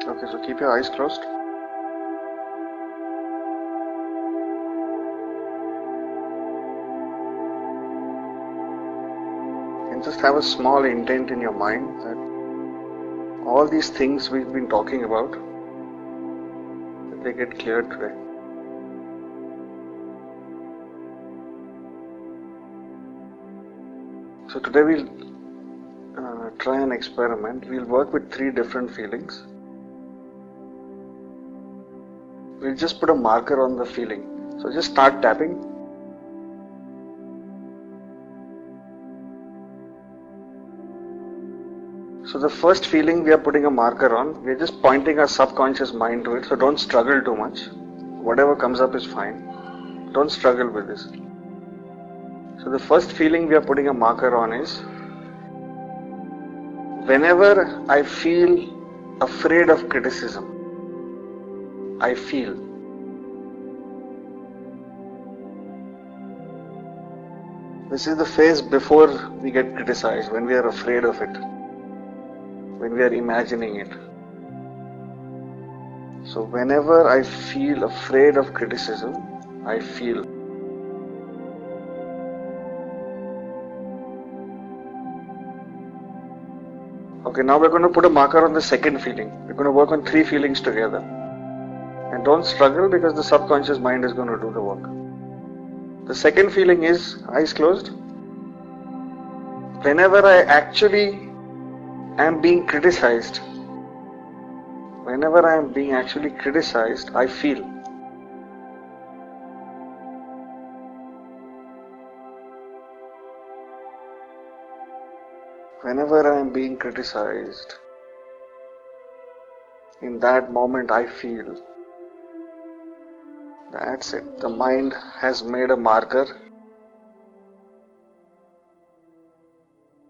Okay, so keep your eyes closed and just have a small intent in your mind that all these things we've been talking about, that they get cleared today. So today we'll try an experiment. We'll work with 3 different feelings. We'll just put a marker on the feeling. So just start tapping. So the first feeling we are putting a marker on, we're just pointing our subconscious mind to it. So don't struggle too much. Whatever comes up is fine. Don't struggle with this. So the first feeling we are putting a marker on is, whenever I feel afraid of criticism, I feel. This is the phase before we get criticized, when we are afraid of it, when we are imagining it. So whenever I feel afraid of criticism, I feel. Okay, now we're going to put a marker on the second feeling. We're going to work on 3 feelings together. And don't struggle, because the subconscious mind is going to do the work. The second feeling is, eyes closed. Whenever I actually am being criticized, whenever I am being actually criticized, I feel. Whenever I am being criticized, in that moment I feel. That's it. The mind has made a marker.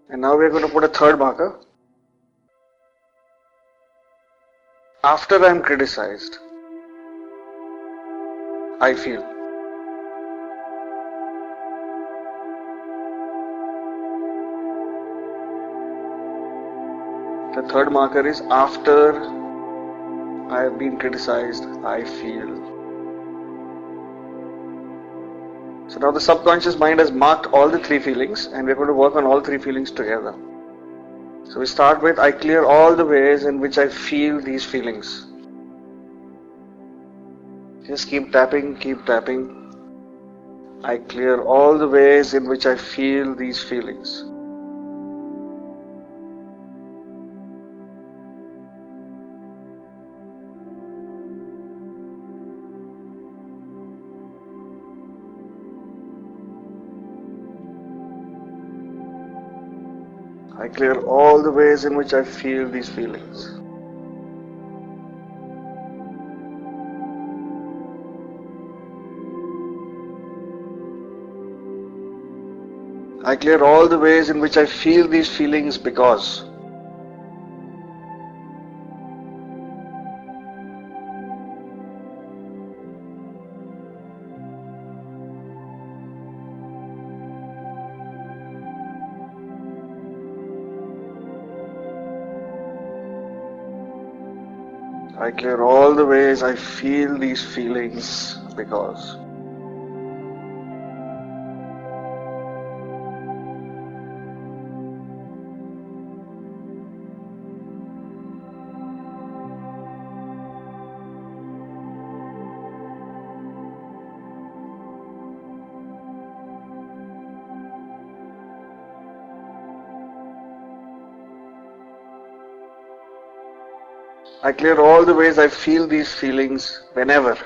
And now we're going to put a third marker. After I am criticized, I feel. The third marker is, after I have been criticized, I feel. So now the subconscious mind has marked all the 3 feelings, and we're going to work on all 3 feelings together. So we start with, I clear all the ways in which I feel these feelings. Just keep tapping, keep tapping. I clear all the ways in which I feel these feelings. I clear all the ways in which I feel these feelings. I clear all the ways in which I feel these feelings because. I clear all the ways I feel these feelings because. I clear all the ways I feel these feelings whenever.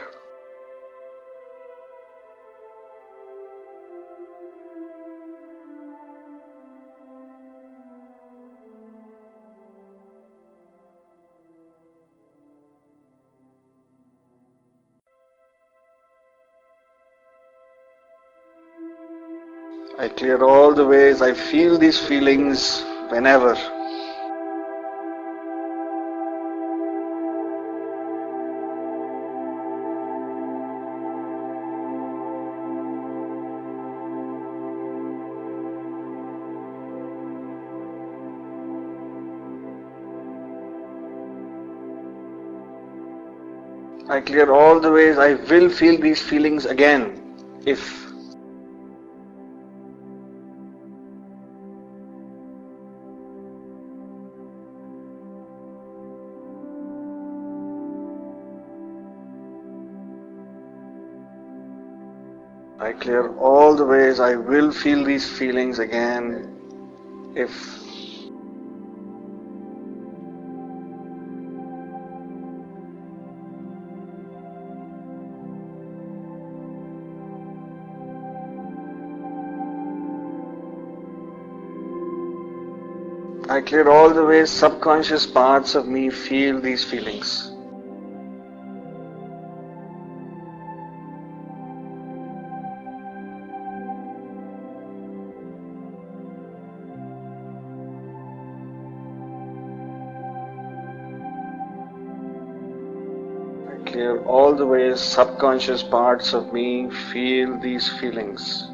I clear all the ways I feel these feelings whenever. I clear all the ways I will feel these feelings again if. I clear all the ways I will feel these feelings again if. I clear all the ways subconscious parts of me feel these feelings. I clear all the ways subconscious parts of me feel these feelings.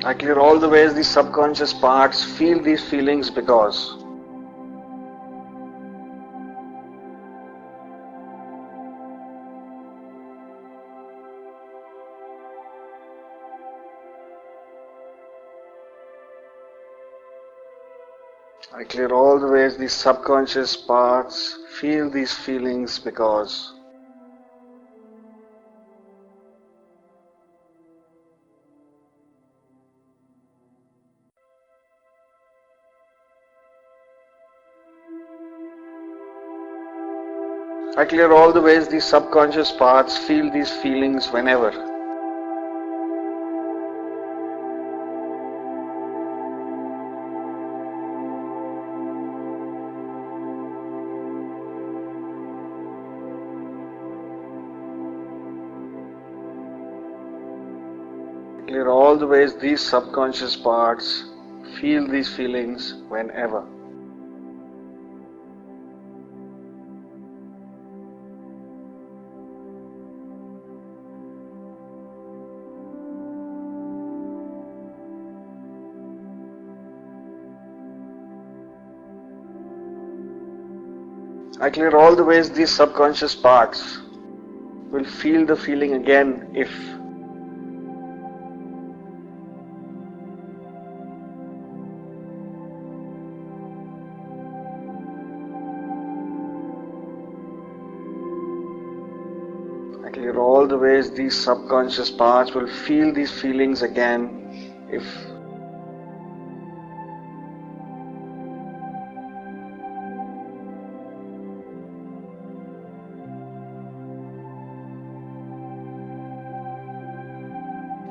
I clear all the ways these subconscious parts feel these feelings because. I clear all the ways these subconscious parts feel these feelings because. I clear all the ways these subconscious parts feel these feelings whenever. I clear all the ways these subconscious parts feel these feelings whenever. I clear all the ways these subconscious parts will feel the feeling again if. I clear all the ways these subconscious parts will feel these feelings again if.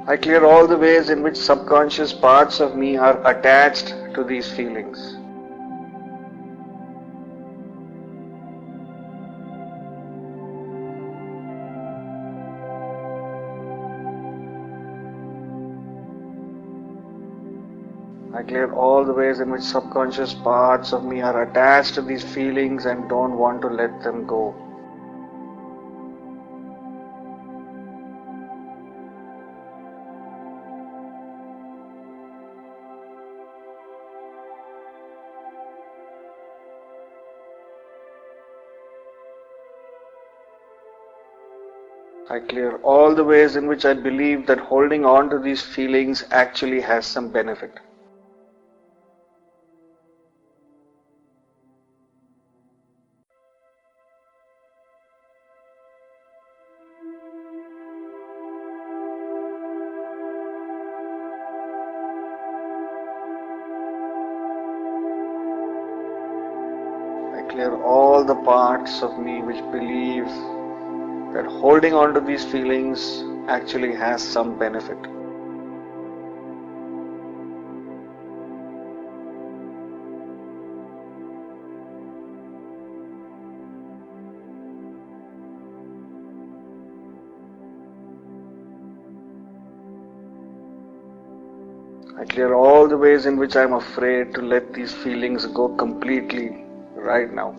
I clear all the ways in which subconscious parts of me are attached to these feelings. I clear all the ways in which subconscious parts of me are attached to these feelings and don't want to let them go. I clear all the ways in which I believe that holding on to these feelings actually has some benefit. I clear all the parts of me which believe that holding on to these feelings actually has some benefit. I clear all the ways in which I am afraid to let these feelings go completely right now.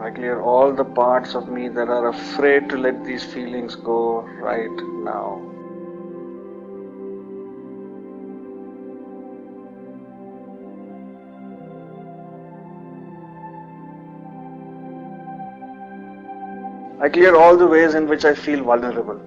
I clear all the parts of me that are afraid to let these feelings go right now. I clear all the ways in which I feel vulnerable.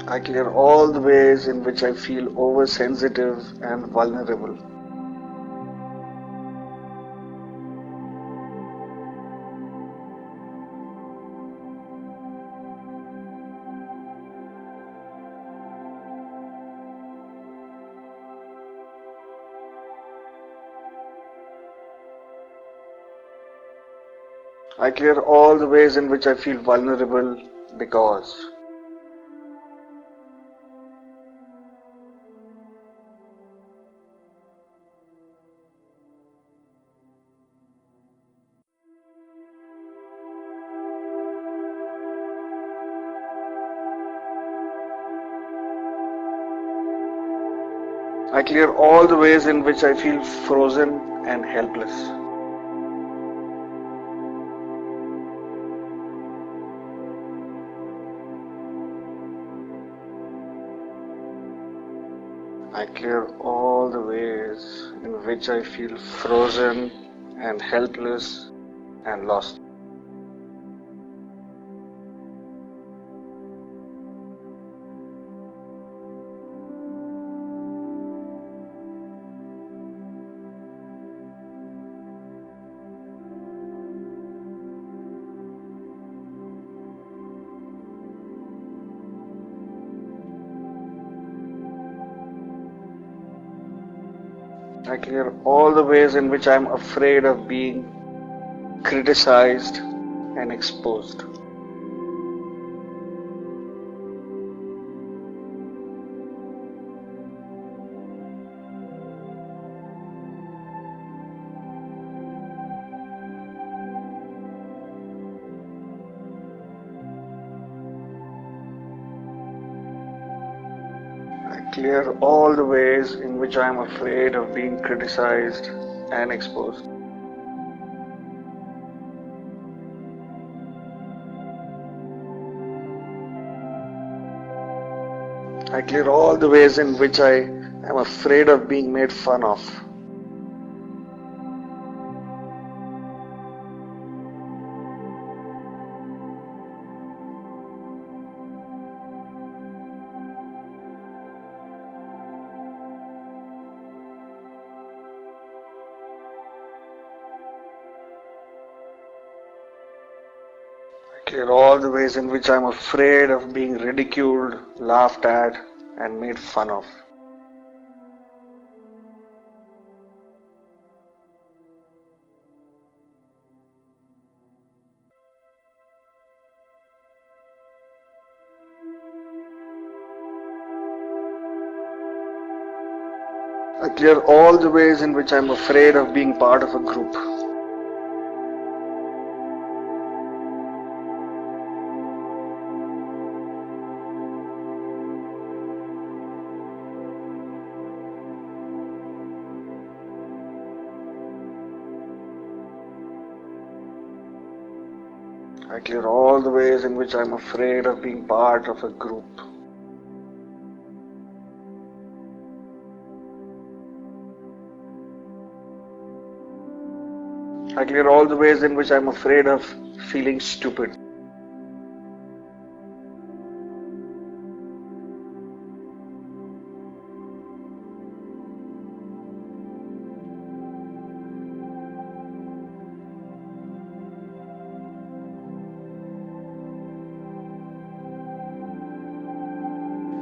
I clear all the ways in which I feel oversensitive and vulnerable. I clear all the ways in which I feel vulnerable because I clear all the ways in which I feel frozen and helpless. I clear all the ways in which I feel frozen and helpless and lost. I clear all the ways in which I am afraid of being criticized and exposed. I clear all the ways in which I am afraid of being criticized and exposed. I clear all the ways in which I am afraid of being made fun of. I clear all the ways in which I am afraid of being ridiculed, laughed at, and made fun of. I clear all the ways in which I am afraid of being part of a group. I clear all the ways in which I am afraid of being part of a group. I clear all the ways in which I am afraid of feeling stupid.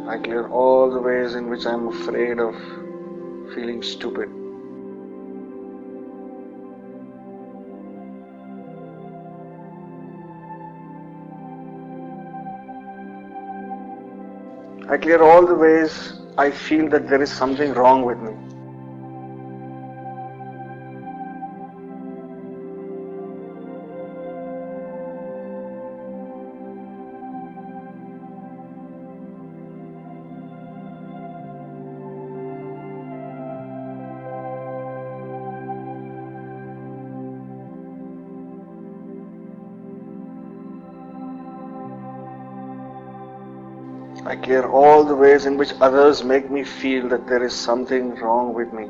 I clear all the ways in which I am afraid of feeling stupid. I clear all the ways I feel that there is something wrong with me. I clear all the ways in which others make me feel that there is something wrong with me.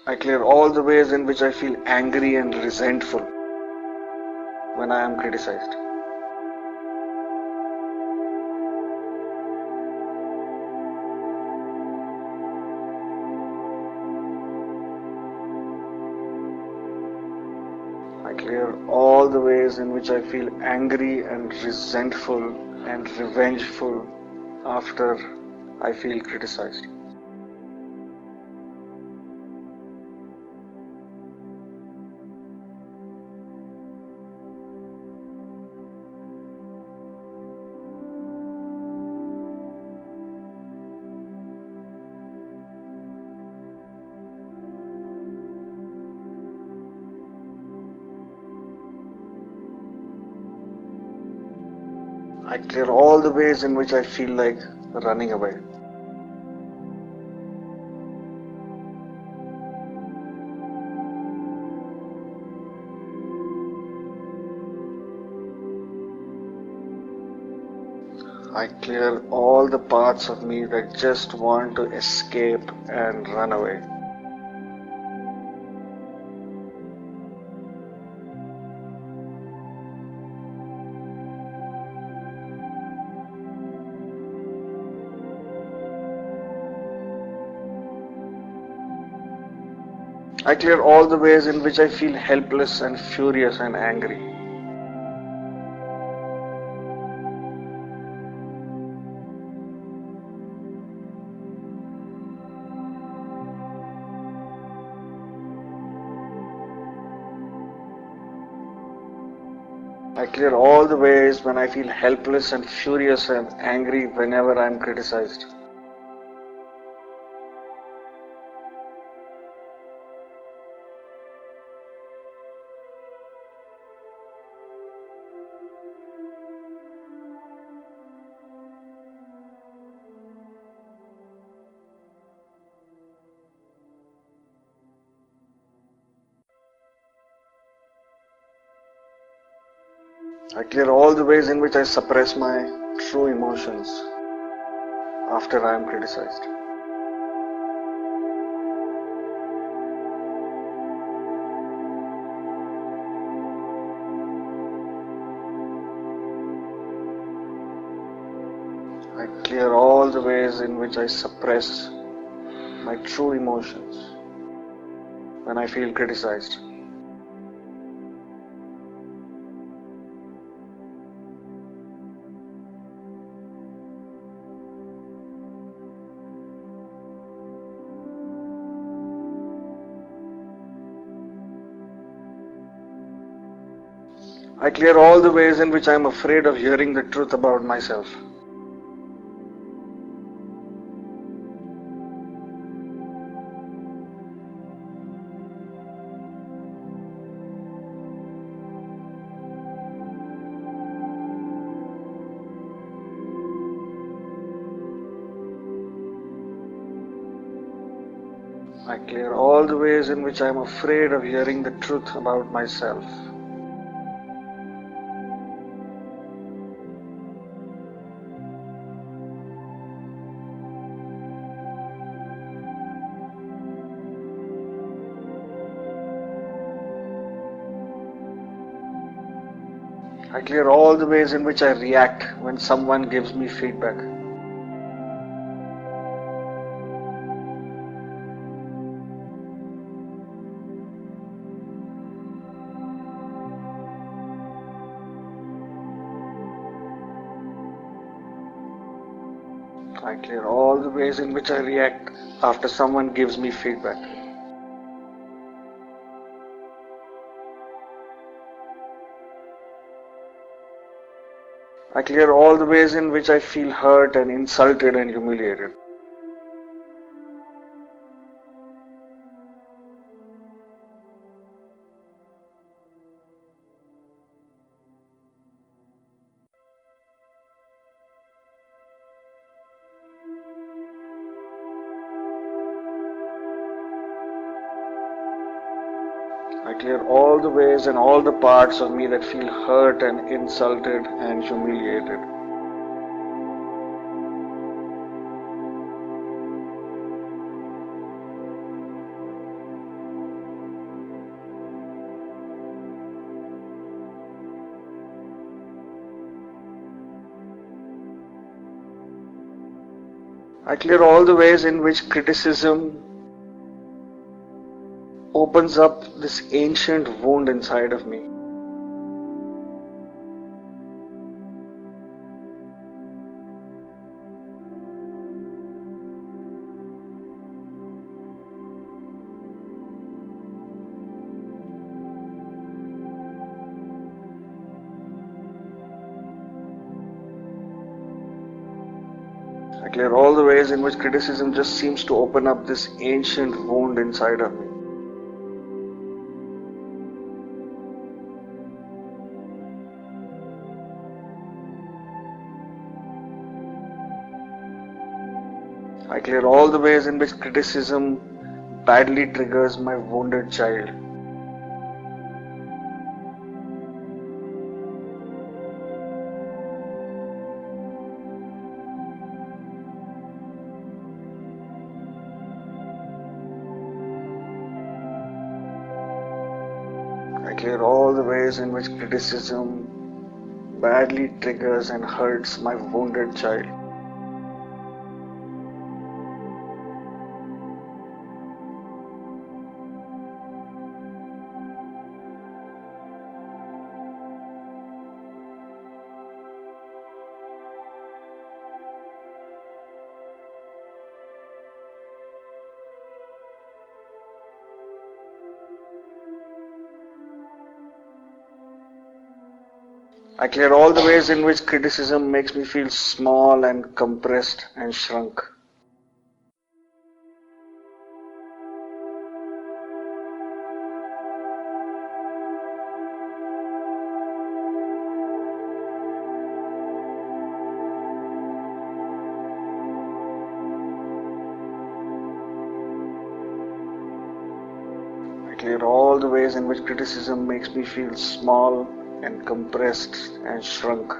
I clear all the ways in which I feel angry and resentful when I am criticized. I clear all the ways in which I feel angry and resentful and revengeful after I feel criticized. I clear all the ways in which I feel like running away. I clear all the parts of me that just want to escape and run away. I clear all the ways in which I feel helpless and furious and angry. I clear all the ways when I feel helpless and furious and angry whenever I am criticized. I clear all the ways in which I suppress my true emotions after I am criticized. I clear all the ways in which I suppress my true emotions when I feel criticized. I clear all the ways in which I am afraid of hearing the truth about myself. I clear all the ways in which I am afraid of hearing the truth about myself. I clear all the ways in which I react when someone gives me feedback. I clear all the ways in which I react after someone gives me feedback. I clear all the ways in which I feel hurt and insulted and humiliated. I clear all the ways and all the parts of me that feel hurt and insulted and humiliated. I clear all the ways in which criticism opens up this ancient wound inside of me. I clear all the ways in which criticism just seems to open up this ancient wound inside of me. I clear all the ways in which criticism badly triggers my wounded child. I clear all the ways in which criticism badly triggers and hurts my wounded child. I clear all the ways in which criticism makes me feel small and compressed and shrunk. I clear all the ways in which criticism makes me feel small and compressed and shrunk.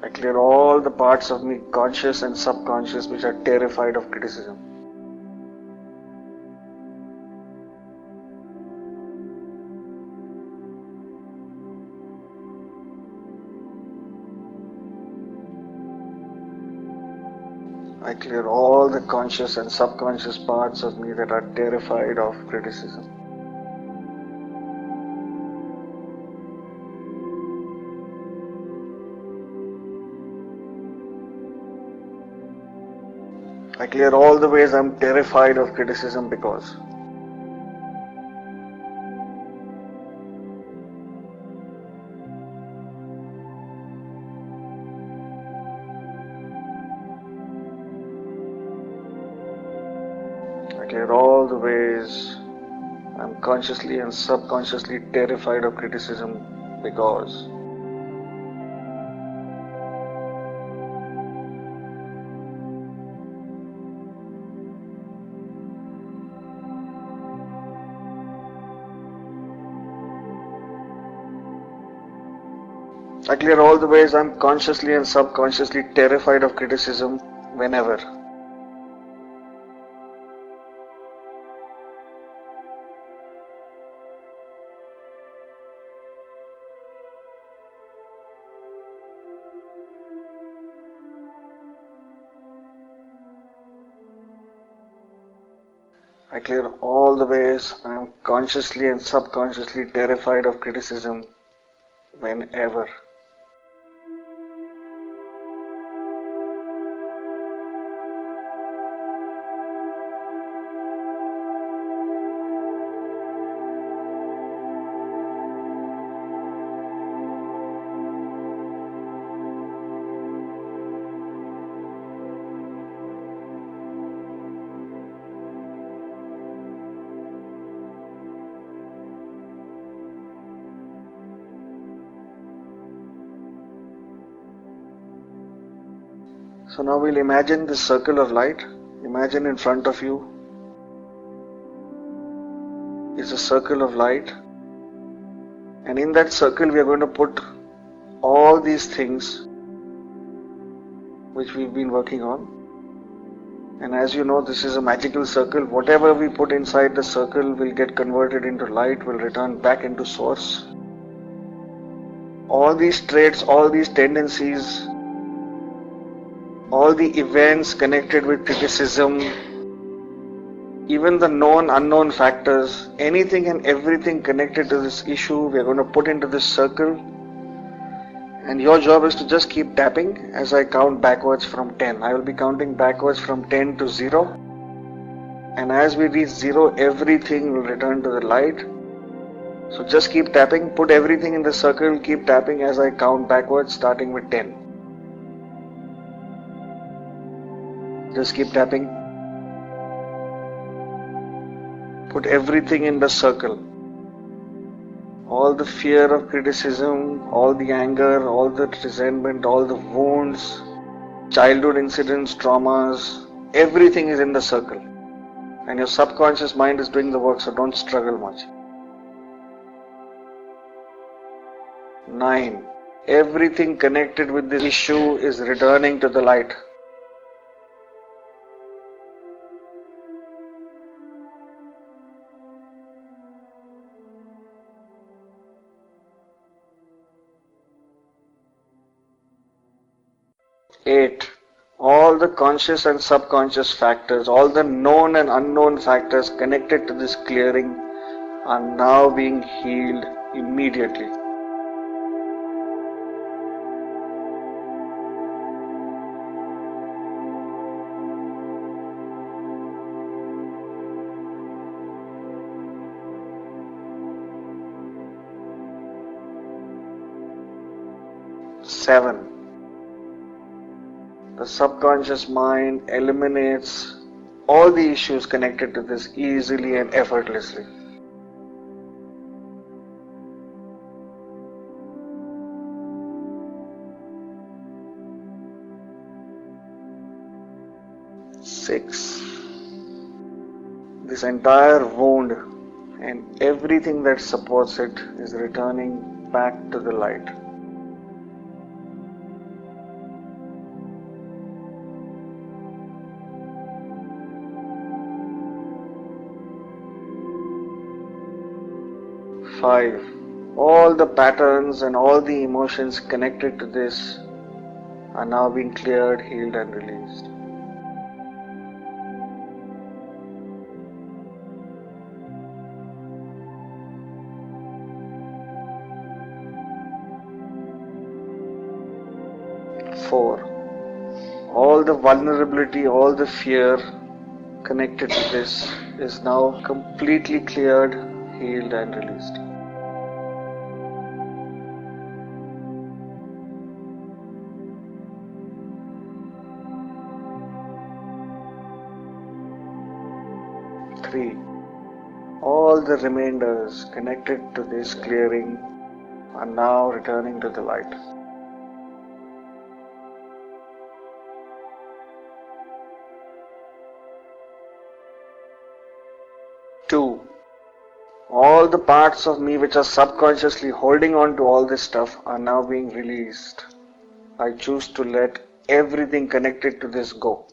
I clear all the parts of me, conscious and subconscious, which are terrified of criticism. I clear all the conscious and subconscious parts of me that are terrified of criticism. I clear all the ways I'm terrified of criticism because. I clear all the ways I'm consciously and subconsciously terrified of criticism because. I clear all the ways I'm consciously and subconsciously terrified of criticism whenever. I clear all the ways I'm consciously and subconsciously terrified of criticism whenever. So now we'll imagine this circle of light. Imagine in front of you is a circle of light, and in that circle we are going to put all these things which we've been working on. And as you know, this is a magical circle. Whatever we put inside the circle will get converted into light, will return back into source. All these traits, all these tendencies, all the events connected with criticism, even the known unknown factors, anything and everything connected to this issue, we are going to put into this circle. And your job is to just keep tapping as I count backwards from 10. I will be counting backwards from 10 to 0. And as we reach 0, everything will return to the light. So just keep tapping, put everything in the circle, keep tapping as I count backwards, starting with 10. Just keep tapping. Put everything in the circle. All the fear of criticism, all the anger, all the resentment, all the wounds, childhood incidents, traumas, everything is in the circle. And your subconscious mind is doing the work, so don't struggle much. 9. Everything connected with this issue is returning to the light. Eight. All the conscious and subconscious factors, all the known and unknown factors connected to this clearing are now being healed immediately. Seven. The subconscious mind eliminates all the issues connected to this easily and effortlessly. 6. This entire wound and everything that supports it is returning back to the light. 5. All the patterns and all the emotions connected to this are now being cleared, healed and released. 4. All the vulnerability, all the fear connected to this is now completely cleared, healed and released. All the remainders connected to this clearing are now returning to the light. 2. All the parts of me which are subconsciously holding on to all this stuff are now being released. I choose to let everything connected to this go.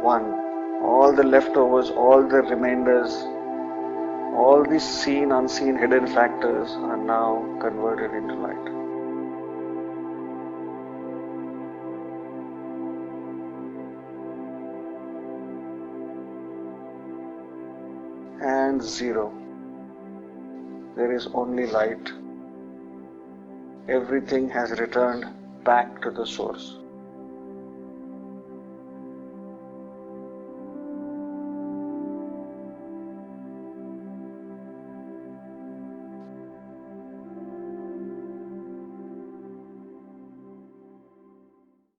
1. All the leftovers, all the remainders, all these seen, unseen, hidden factors are now converted into light. And 0. There is only light. Everything has returned back to the source.